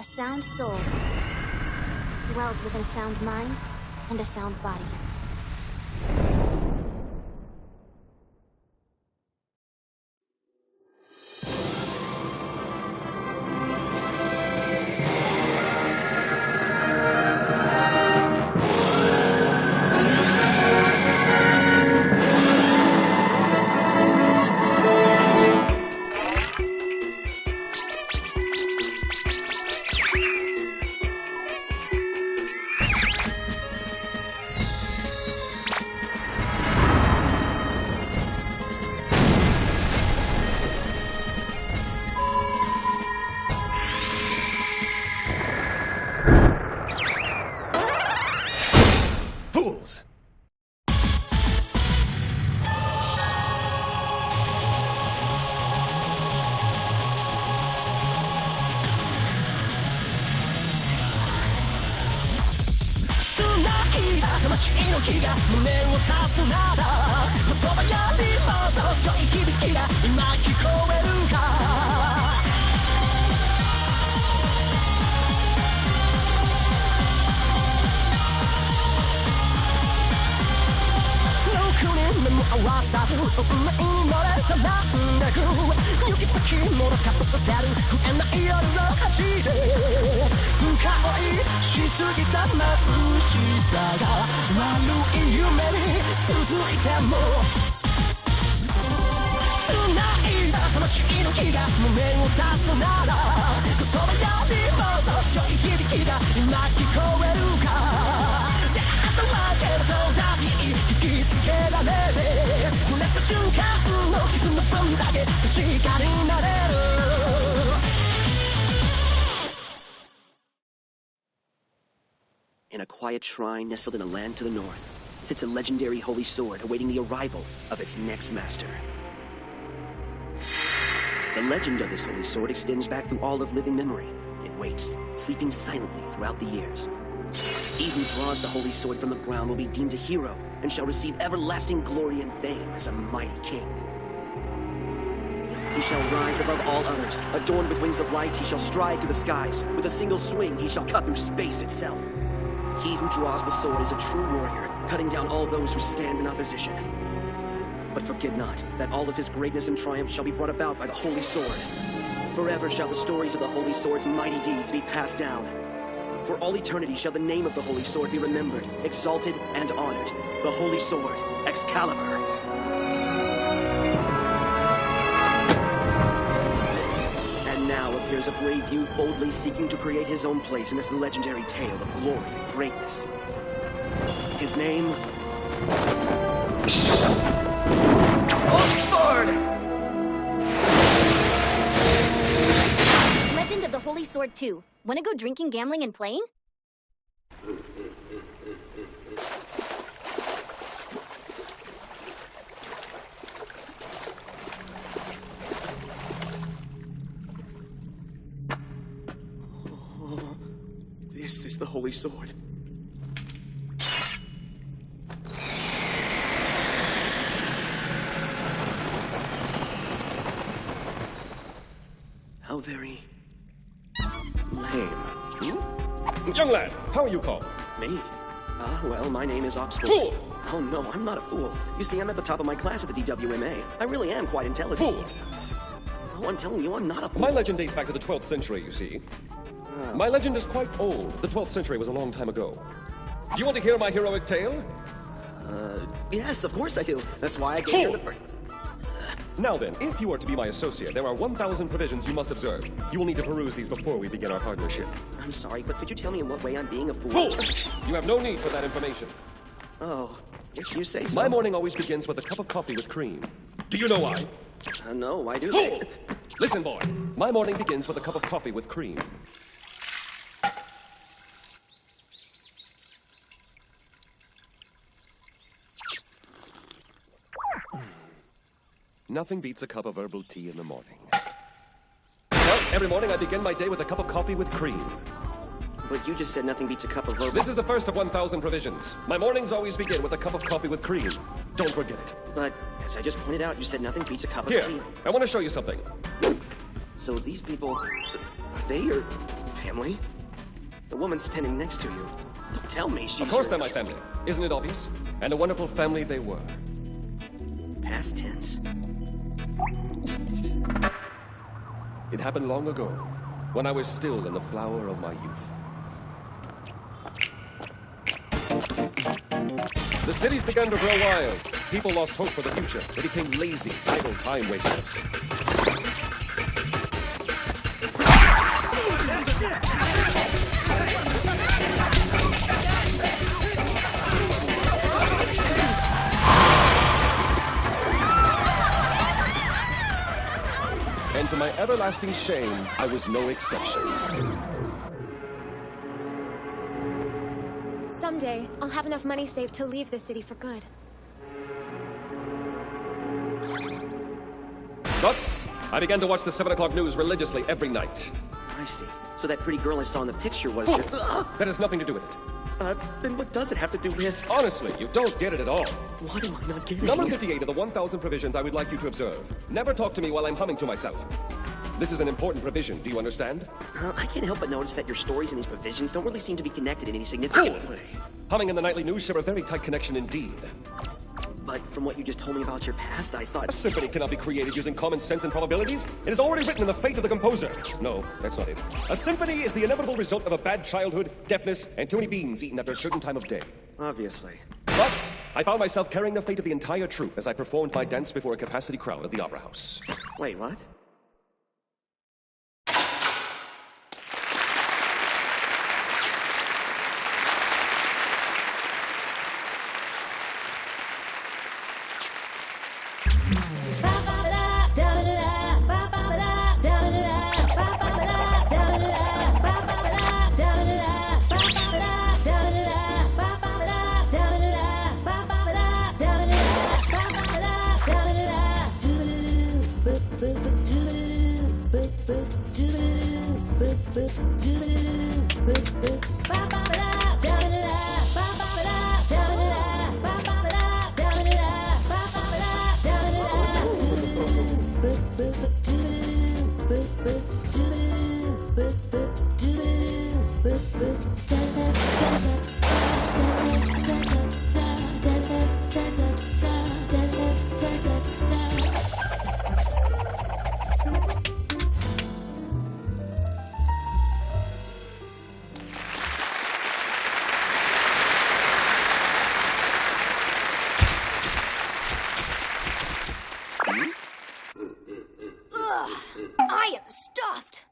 A sound soul dwells within a sound mind and a sound body. Fools! In a quiet shrine nestled in a land to the north, sits a legendary holy sword awaiting the arrival of its next master. The legend of this holy sword extends back through all of living memory. It waits, sleeping silently throughout the years. He who draws the holy sword from the ground will be deemed a hero and shall receive everlasting glory and fame as a mighty king. He shall rise above all others. Adorned with wings of light, he shall stride through the skies. With a single swing, he shall cut through space itself. He who draws the sword is a true warrior, cutting down all those who stand in opposition. But forget not that all of his greatness and triumph shall be brought about by the holy sword. Forever shall the stories of the holy sword's mighty deeds be passed down. For all eternity shall the name of the holy sword be remembered, exalted, and honored. The holy sword, Excalibur. And now appears a brave youth boldly seeking to create his own place in this legendary tale of glory and greatness. His name... Sword! Legend of the Holy Sword 2. Wanna go drinking, gambling, and playing? This is the holy sword. How very... lame. Young lad, how are you called? Me? Well, my name is Oxford. Fool! Oh, no, I'm not a fool. You see, I'm at the top of my class at the DWMA. I really am quite intelligent. Fool! No, I'm telling you, I'm not a fool. My legend dates back to the 12th century, you see. My legend is quite old. The 12th century was a long time ago. Do you want to hear my heroic tale? Yes, of course I do. That's why I gave her the first... Now then, if you are to be my associate, there are 1,000 provisions you must observe. You will need to peruse these before we begin our partnership. I'm sorry, but could you tell me in what way I'm being a fool? Fool! You have no need for that information. Oh, if you say so. My morning always begins with a cup of coffee with cream. Do you know why? No, why do Fool! they? Listen, boy. My morning begins with a cup of coffee with cream. Nothing beats a cup of herbal tea in the morning. Plus, every morning I begin my day with a cup of coffee with cream. But you just said nothing beats a cup of herbal... This is the first of 1,000 provisions. My mornings always begin with a cup of coffee with cream. Don't forget it. But, as I just pointed out, you said nothing beats a cup Here, of tea. I want to show you something. So these people... they are family? The woman standing next to you. Don't tell me she's Of course your... they're my family. Isn't it obvious? And a wonderful family they were. Past tense. It happened long ago, when I was still in the flower of my youth. The cities began to grow wild. People lost hope for the future. They became lazy, idle time wasters. And to my everlasting shame, I was no exception. Someday, I'll have enough money saved to leave the city for good. Thus, I began to watch the 7 o'clock news religiously every night. I see. So that pretty girl I saw in the picture was your... That has nothing to do with it. Then what does it have to do with... Honestly, you don't get it at all. What am I not getting? Number 58 of the 1,000 provisions I would like you to observe. Never talk to me while I'm humming to myself. This is an important provision, do you understand? I can't help but notice that your stories and these provisions don't really seem to be connected in any significant way. Humming in the nightly news share a very tight connection indeed. But from what you just told me about your past, I thought... A symphony cannot be created using common sense and probabilities. It is already written in the fate of the composer. No, that's not it. A symphony is the inevitable result of a bad childhood, deafness, and too many beans eaten after a certain time of day. Obviously. Thus, I found myself carrying the fate of the entire troupe as I performed my dance before a capacity crowd at the Opera House. Wait, what? I am stuffed!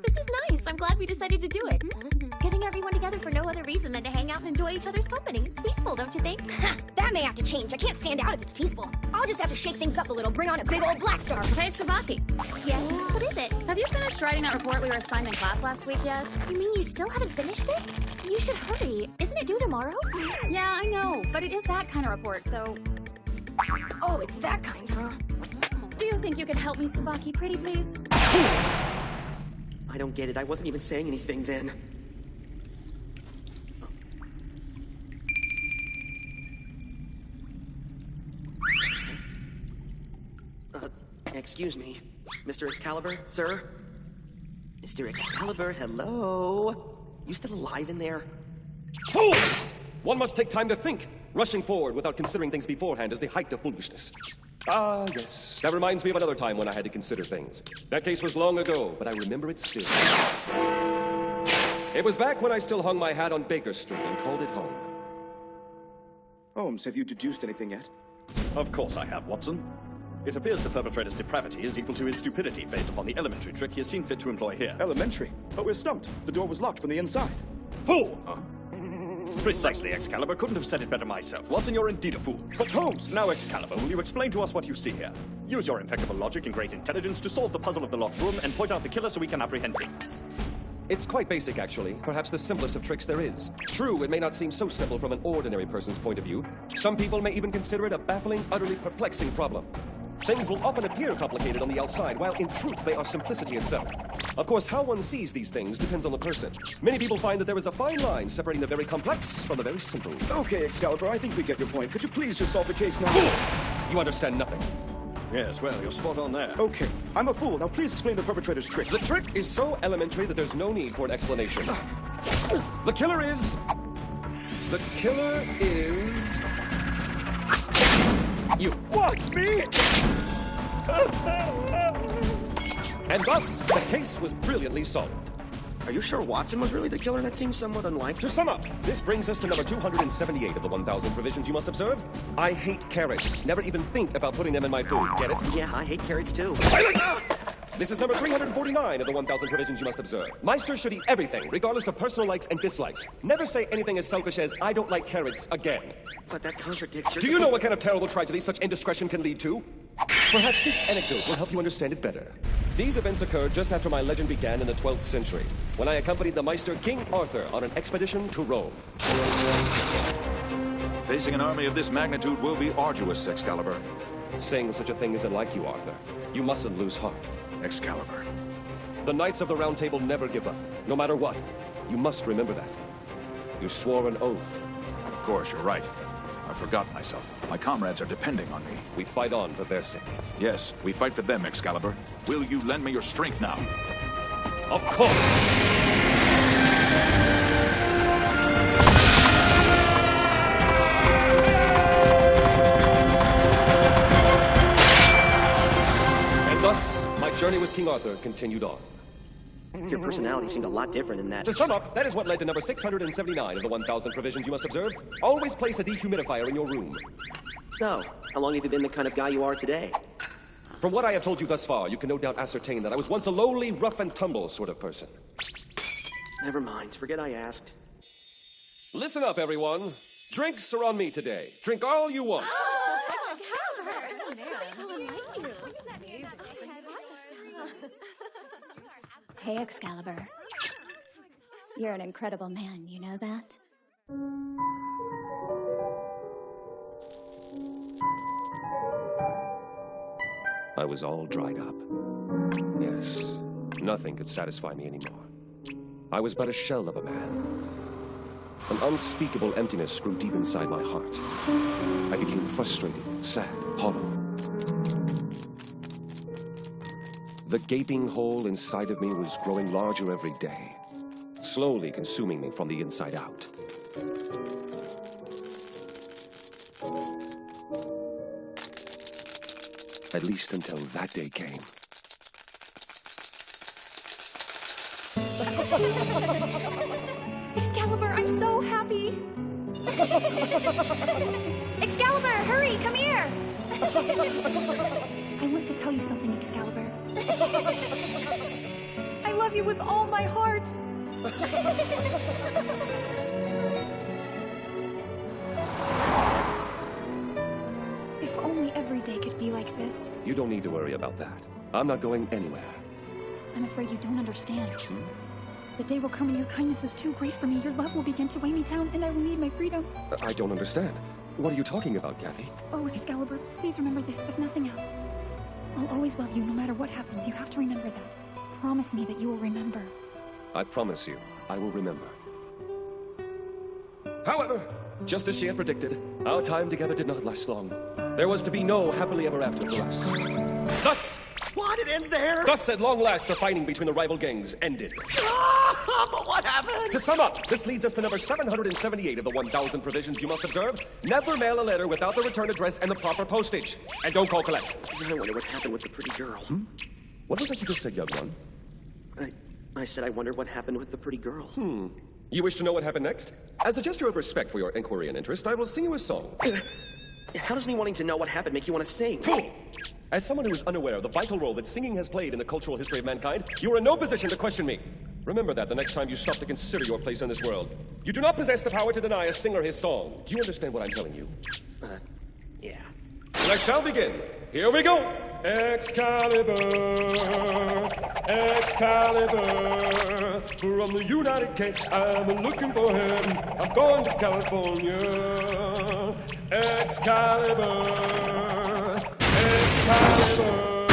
This is nice. I'm glad we decided to do it. Getting everyone together for no other reason than to hang out and enjoy each other's company. It's peaceful, don't you think? That may have to change. I can't stand out if it's peaceful. I'll just have to shake things up a little, bring on a big old black star. Hey, Sabaki, Yes. What is it? have you finished writing that report we were assigned in class last week yet? You mean you still haven't finished it? You should hurry. Isn't it due tomorrow? Yeah, I know, but it is that kind of report, so... Oh, it's that kind, huh? Do you think you could help me, Sabaki, pretty please? I don't get it. I wasn't even saying anything then. Excuse me. Mr. Excalibur, sir? Mr. Excalibur, hello? You still alive in there? Fool! One must take time to think. Rushing forward without considering things beforehand is the height of foolishness. Ah, yes. That reminds me of another time when I had to consider things. That case was long ago, but I remember it still. It was back when I still hung my hat on Baker Street and called it home. Holmes, have you deduced anything yet? Of course I have, Watson. It appears the perpetrator's depravity is equal to his stupidity based upon the elementary trick he has seen fit to employ here. Elementary. But we're stumped. The door was locked from the inside. Fool! Precisely, Excalibur. Couldn't have said it better myself. Watson, you're indeed a fool. But Holmes! Now, Excalibur, will you explain to us what you see here? Use your impeccable logic and great intelligence to solve the puzzle of the locked room and point out the killer so we can apprehend him. It's quite basic, actually. Perhaps the simplest of tricks there is. True, it may not seem so simple from an ordinary person's point of view. Some people may even consider it a baffling, utterly perplexing problem. Things will often appear complicated on the outside, while in truth they are simplicity itself. Of course, how one sees these things depends on the person. Many people find that there is a fine line separating the very complex from the very simple. Okay, Excalibur, I think we get your point. Could you please just solve the case now? Fool! You understand nothing. Yes, well, you're spot on there. Okay, I'm a fool. Now please explain the perpetrator's trick. The trick is so elementary that there's no need for an explanation. The killer is... you. What? Me? And thus, the case was brilliantly solved. Are you sure Watson was really the killer? That seems somewhat unlikely. To sum up, this brings us to number 278 of the 1,000 provisions you must observe. I hate carrots. Never even think about putting them in my food. Get it? Yeah, I hate carrots too. Silence! This is number 349 of the 1,000 provisions you must observe. Meisters should eat everything, regardless of personal likes and dislikes. Never say anything as selfish as, I don't like carrots, again. But that contradicts your... Do you know what kind of terrible tragedy such indiscretion can lead to? Perhaps this anecdote will help you understand it better. These events occurred just after my legend began in the 12th century, when I accompanied the Meister King Arthur on an expedition to Rome. Facing an army of this magnitude will be arduous, Excalibur. Saying such a thing isn't like you, Arthur. You mustn't lose heart. Excalibur. The Knights of the Round Table never give up, no matter what. You must remember that. You swore an oath. Of course, you're right. I forgot myself. My comrades are depending on me. We fight on for their sake. Yes, we fight for them, Excalibur. Will you lend me your strength now? Of course! And thus, my journey with King Arthur continued on. Your personality seemed a lot different in that. To sum up, that is what led to number 679 of the 1,000 provisions you must observe. Always place a dehumidifier in your room. So, how long have you been the kind of guy you are today? From what I have told you thus far, you can no doubt ascertain that I was once a lowly, rough and tumble sort of person. Never mind. Forget I asked. Listen up, everyone. Drinks are on me today. Drink all you want. Hey, Excalibur. You're an incredible man, you know that? I was all dried up. Yes, nothing could satisfy me anymore. I was but a shell of a man. An unspeakable emptiness grew deep inside my heart. I became frustrated, sad, hollow. The gaping hole inside of me was growing larger every day, slowly consuming me from the inside out. At least until that day came. Excalibur, I'm so happy. Excalibur, hurry, come here. I want to tell you something, Excalibur. I love you with all my heart. If only every day could be like this. You don't need to worry about that. I'm not going anywhere. I'm afraid you don't understand. The day will come when your kindness is too great for me. Your love will begin to weigh me down, and I will need my freedom. I don't understand. What are you talking about, Kathy? Oh, Excalibur, please remember this, if nothing else. I'll always love you no matter what happens. You have to remember that. Promise me that you will remember. I promise you, I will remember. However, just as she had predicted, our time together did not last long. There was to be no happily ever after for us. Thus, What? It ends there? thus at long last, the fighting between the rival gangs ended. But what happened? To sum up, this leads us to number 778 of the 1,000 provisions you must observe. Never mail a letter without the return address and the proper postage. And don't call collect. I wonder what happened with the pretty girl. What was it you just said, young one? I said I wondered what happened with the pretty girl. You wish to know what happened next? As a gesture of respect for your inquiry and interest, I will sing you a song. How does me wanting to know what happened make you want to sing? Fool! As someone who is unaware of the vital role that singing has played in the cultural history of mankind, you are in no position to question me. Remember that the next time you stop to consider your place in this world. You do not possess the power to deny a singer his song. Do you understand what I'm telling you? Yeah. And I shall begin. Here we go. Excalibur, Excalibur, from the United Kingdom, I'm looking for heaven. I'm going to California. Excalibur, Excalibur,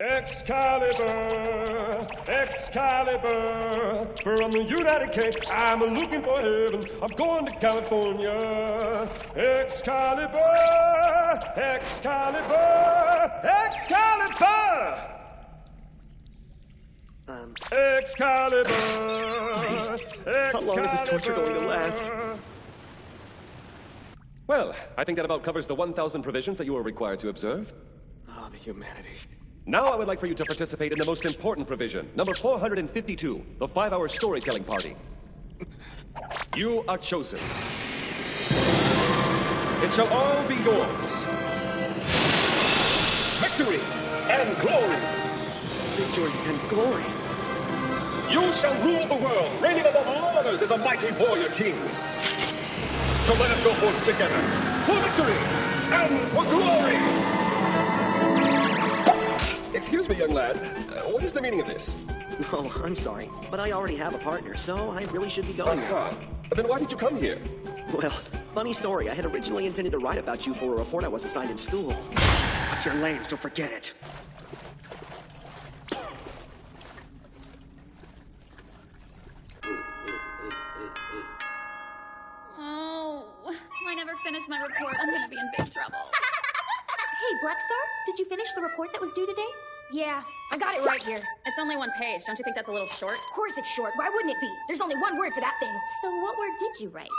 Excalibur, Excalibur, from the United Kingdom, I'm looking for heaven. I'm going to California. Excalibur. Excalibur! Excalibur! Excalibur! Please. How long is this torture going to last? Well, I think that about covers the 1,000 provisions that you are required to observe. Oh, the humanity. Now I would like for you to participate in the most important provision, number 452, the 5-hour storytelling party. You are chosen. It shall all be yours. Victory and glory. Victory and glory. You shall rule the world, reigning above all others as a mighty warrior king. So let us go forth together for victory and for glory. Excuse me, young lad. What is the meaning of this? Oh, I'm sorry, but I already have a partner, so I really should be going now. Then why did you come here? Well, funny story. I had originally intended to write about you for a report I was assigned in school. But you're lame, so forget it. Oh, I never finished my report. I'm gonna be in big trouble. Hey, Blackstar, did you finish the report that was due today? Yeah, I got it right here. It's only 1 page. Don't you think that's a little short? Of course it's short. Why wouldn't it be? There's only one word for that thing. So what word did you write?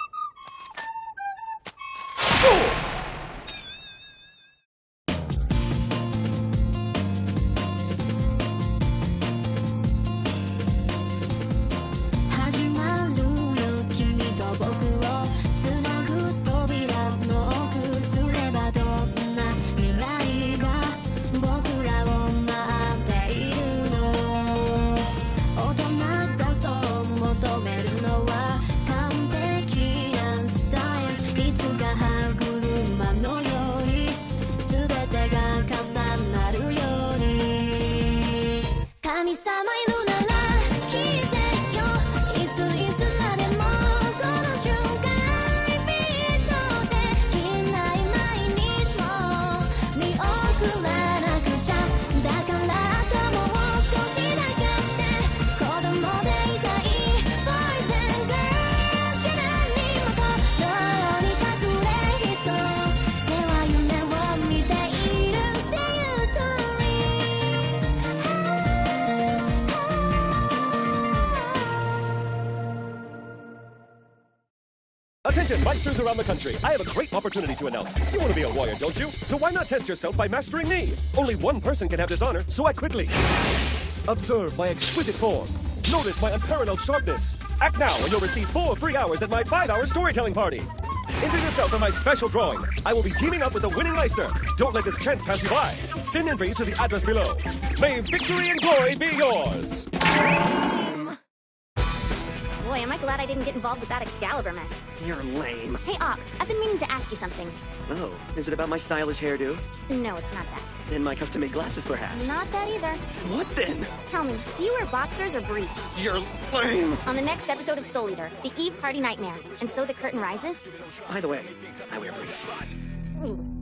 Attention, Meisters around the country. I have a great opportunity to announce. You want to be a warrior, don't you? So why not test yourself by mastering me? Only one person can have this honor, so act quickly. Observe my exquisite form. Notice my unparalleled sharpness. Act now and you'll receive full 3 hours at my 5-hour storytelling party. Enter yourself in my special drawing. I will be teaming up with the winning Meister. Don't let this chance pass you by. Send entries to the address below. May victory and glory be yours. Boy, am I glad I didn't get involved with that Excalibur mess. You're lame. Hey, Ox, I've been meaning to ask you something. Oh, is it about my stylish hairdo? No, it's not that. Then my custom-made glasses, perhaps? Not that either. What then? Tell me, do you wear boxers or briefs? You're lame. On the next episode of Soul Eater, the Eve Party Nightmare, and so the curtain rises? By the way, I wear briefs. Ooh.